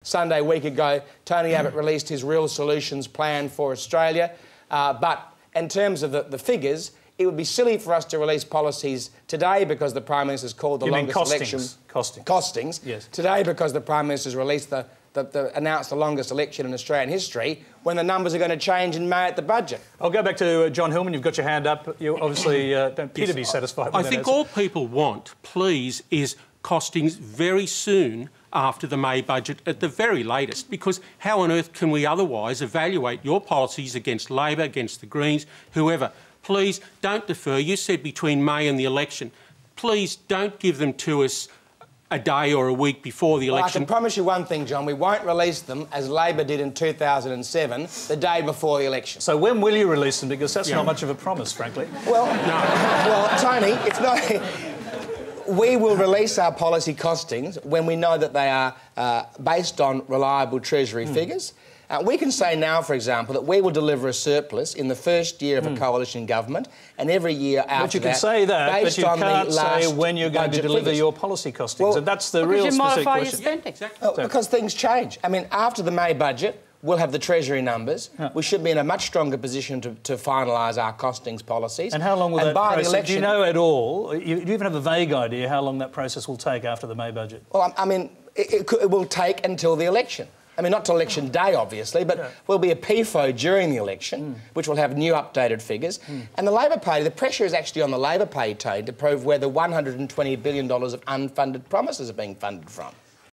Sunday, a week ago, Tony Abbott released his Real Solutions plan for Australia. But in terms of the figures, it would be silly for us to release policies today because the Prime Minister's called the longest election... Costings. Yes. Today because the Prime Minister's released announced the longest election in Australian history, when the numbers are going to change in May at the budget. I'll go back to John Hillman. You've got your hand up. You obviously don't appear to be satisfied with that. I think all people want, please, is costings very soon after the May budget at the very latest, because how on earth can we otherwise evaluate your policies against Labor, against the Greens, whoever? Please don't defer. You said between May and the election. Please don't give them to us a day or a week before the election. I can promise you one thing, John. We won't release them, as Labor did in 2007, the day before the election. So when will you release them? Because that's not much of a promise, frankly. Well, no. Well, Tony, it's not... We will release our policy costings when we know that they are based on reliable Treasury figures. We can say now, for example, that we will deliver a surplus in the first year of a coalition government and every year after that. But you can say that, but you can't say when you're going to deliver your policy costings. Well, and that's the real specific question. Yeah, exactly. Well, because things change. I mean, after the May budget, we'll have the Treasury numbers. Yeah. We should be in a much stronger position to finalise our costings policies. And how long will that process... Do you know at all, do you even have a vague idea how long that process will take after the May budget? Well, I mean, it will take until the election. I mean, not to election day, obviously, but will be a PFO during the election, which will have new updated figures. And the Labor Party, the pressure is actually on the Labor Party, Tony, to prove where the $120 billion of unfunded promises are being funded from.